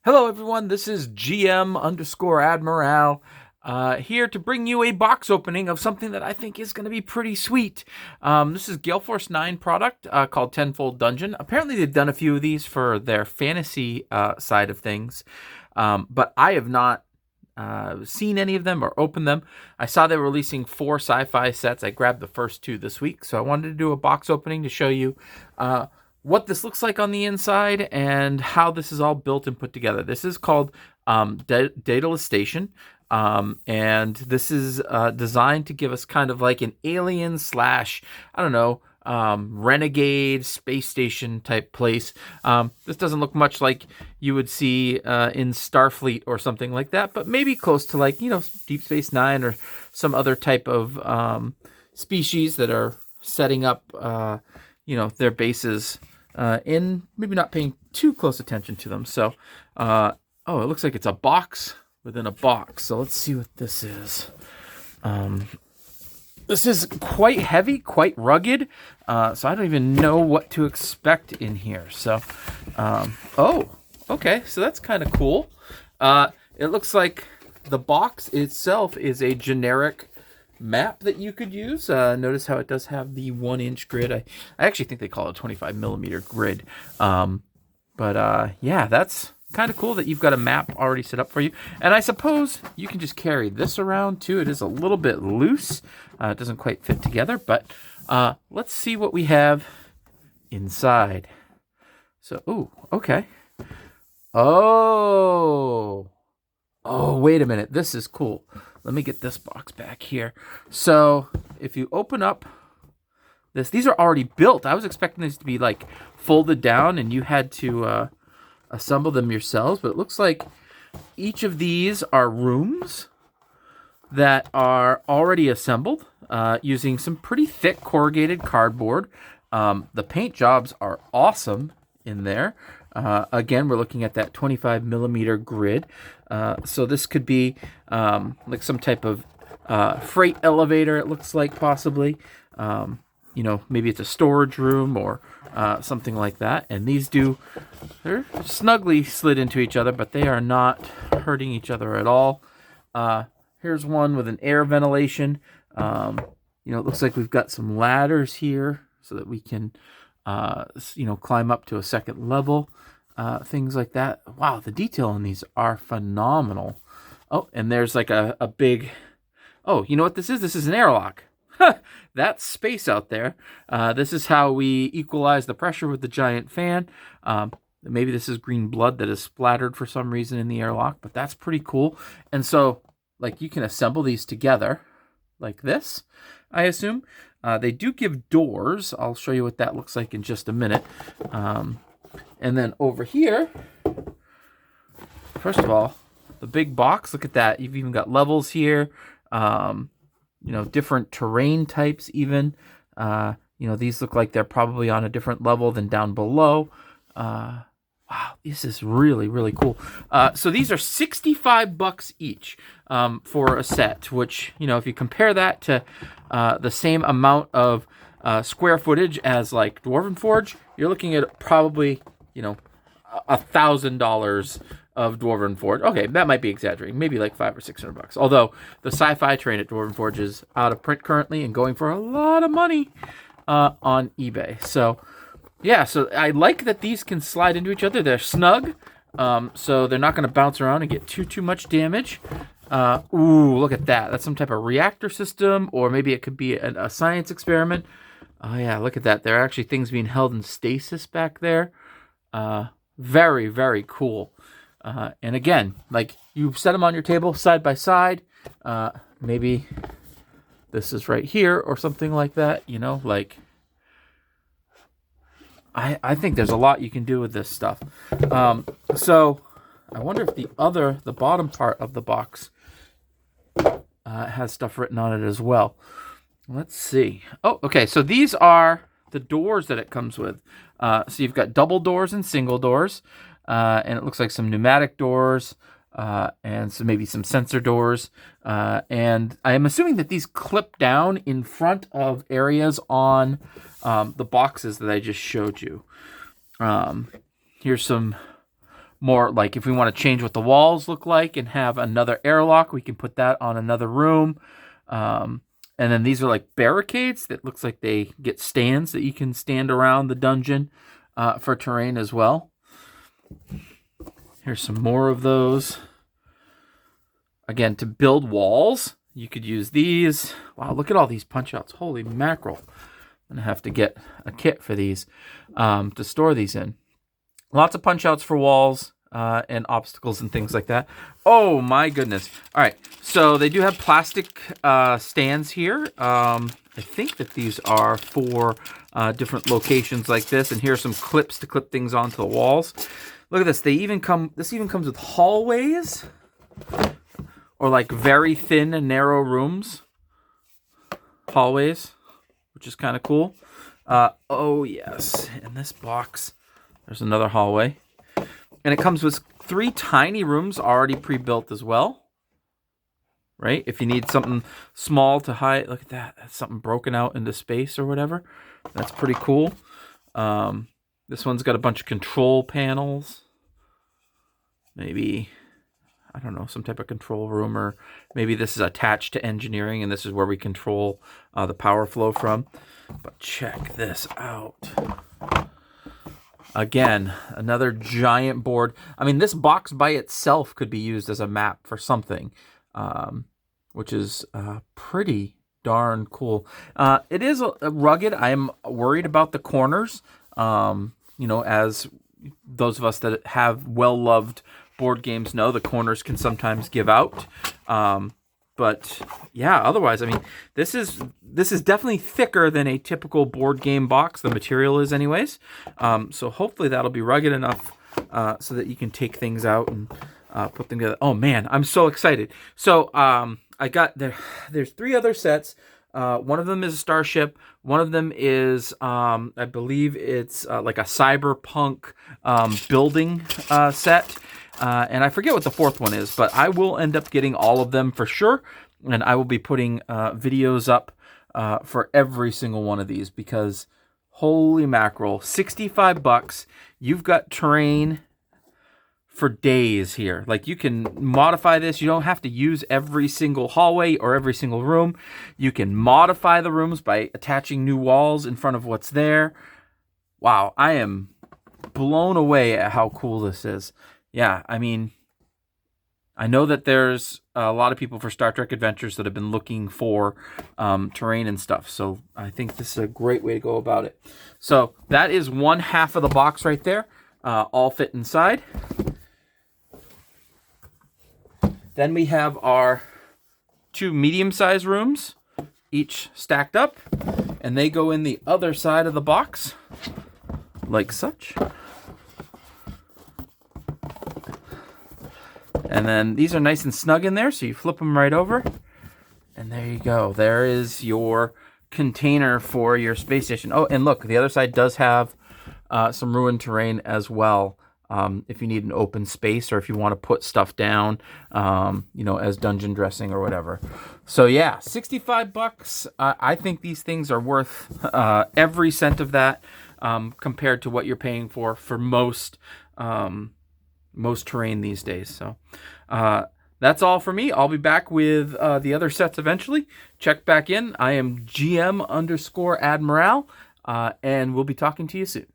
Hello, everyone. This is GM underscore Admiral here to bring you a box opening of something that I think is going to be pretty sweet. This is Gale Force 9 product called Tenfold Dungeon. Apparently, they've done a few of these for their fantasy side of things, but I have not seen any of them or opened them. I saw they were releasing 4 Sci-Fi sets. I grabbed the first 2 this week, so I wanted to do a box opening to show you what this looks like on the inside and how this is all built and put together. This is called Daedalus Station, and this is designed to give us kind of like an alien slash, I don't know, renegade space station type place. This doesn't look much like you would see in Starfleet or something like that, but maybe close to like, Deep Space Nine or some other type of species that are setting up, their bases in maybe not paying too close attention to them. So, it looks like it's a box within a box. So let's see what this is. This is quite heavy, quite rugged. So I don't even know what to expect in here. So, okay. So that's kind of cool. It looks like the box itself is a generic map that you could use. Notice how it does have the 1-inch grid. I actually think they call it a 25 millimeter grid. Yeah, that's kind of cool that you've got a map already set up for you. And I suppose you can just carry this around too. It is a little bit loose. It doesn't quite fit together, but let's see what we have inside. So, okay. Oh, wait a minute. This is cool. Let me get this box back here. So if you open up this, these are already built. I was expecting these to be like folded down and you had to assemble them yourselves, but it looks like each of these are rooms that are already assembled using some pretty thick corrugated cardboard. The paint jobs are awesome in there. Again, we're looking at that 25 millimeter grid. So this could be like some type of freight elevator, it looks like, possibly. Maybe it's a storage room or something like that. And they're snugly slid into each other, but they are not hurting each other at all. Here's one with an air ventilation. It looks like we've got some ladders here so that we can climb up to a second level, things like that. Wow, the detail on these are phenomenal. Oh, and there's like a big, you know what this is? This is an airlock. That's space out there. This is how we equalize the pressure with the giant fan. Maybe this is green blood that is splattered for some reason in the airlock, but that's pretty cool. And so, like, you can assemble these together like this, I assume. They do give doors. I'll show you what that looks like in just a minute. And then over here, first of all, the big box, look at that. You've even got levels here, different terrain types even. These look like they're probably on a different level than down below. Wow, this is really, really cool. So these are $65 each for a set, which, if you compare that to the same amount of square footage as like Dwarven Forge, you're looking at probably, $1,000 of Dwarven Forge. Okay, that might be exaggerating. Maybe like $500 or $600. Although the Sci-Fi terrain at Dwarven Forge is out of print currently and going for a lot of money on eBay. So yeah, so I like that these can slide into each other. They're snug, so they're not going to bounce around and get too much damage. Look at that. That's some type of reactor system, or maybe it could be a science experiment. Oh yeah, look at that. There are actually things being held in stasis back there. Very, very cool. And again, like, you set them on your table side by side. Maybe this is right here or something like that, like... I think there's a lot you can do with this stuff. So I wonder if the bottom part of the box has stuff written on it as well. Let's see. Oh, okay. So these are the doors that it comes with. So you've got double doors and single doors. And it looks like some pneumatic doors, and so maybe some sensor doors. And I am assuming that these clip down in front of areas on the boxes that I just showed you. Here's some more like if we want to change what the walls look like and have another airlock, we can put that on another room. And then these are like barricades that looks like they get stands that you can stand around the dungeon for terrain as well. Here's some more of those. Again, to build walls, you could use these. Wow, look at all these punch outs. Holy mackerel. I'm going to have to get a kit for these to store these in. Lots of punch outs for walls and obstacles and things like that. Oh my goodness. All right, so they do have plastic stands here. I think that these are for different locations like this. And here are some clips to clip things onto the walls. Look at this. This even comes with hallways or like very thin and narrow rooms. Hallways, which is kind of cool. Oh yes, in this box, there's another hallway. And it comes with 3 tiny rooms already pre-built as well. Right? If you need something small to hide, look at that. That's something broken out into space or whatever. That's pretty cool. This one's got a bunch of control panels. Maybe, I don't know, some type of control room, or maybe this is attached to engineering and this is where we control the power flow from. But check this out. Again, another giant board. I mean, this box by itself could be used as a map for something, which is pretty darn cool. It is rugged. I am worried about the corners. As those of us that have well-loved board games know, the corners can sometimes give out. But yeah, otherwise, I mean, this is definitely thicker than a typical board game box. The material is anyways. So hopefully that'll be rugged enough so that you can take things out and put them together. Oh man, I'm so excited. So I got there's 3 other sets. One of them is a starship. One of them is, I believe it's like a cyberpunk building set. And I forget what the 4th one is, but I will end up getting all of them for sure. And I will be putting videos up for every single one of these because holy mackerel, $65. You've got terrain for days here. Like, you can modify this. You don't have to use every single hallway or every single room. You can modify the rooms by attaching new walls in front of what's there. Wow, I am blown away at how cool this is. Yeah, I mean, I know that there's a lot of people for Star Trek Adventures that have been looking for terrain and stuff. So I think this is a great way to go about it. So that is one half of the box right there, all fit inside. Then we have our 2 medium-sized rooms, each stacked up, and they go in the other side of the box, like such. And then these are nice and snug in there, so you flip them right over. And there you go. There is your container for your space station. Oh, and look, the other side does have some ruined terrain as well. If you need an open space or if you want to put stuff down, as dungeon dressing or whatever. So yeah, $65. I think these things are worth every cent of that compared to what you're paying for most terrain these days. So that's all for me. I'll be back with the other sets eventually. Check back in. I am GM_Admiral, and we'll be talking to you soon.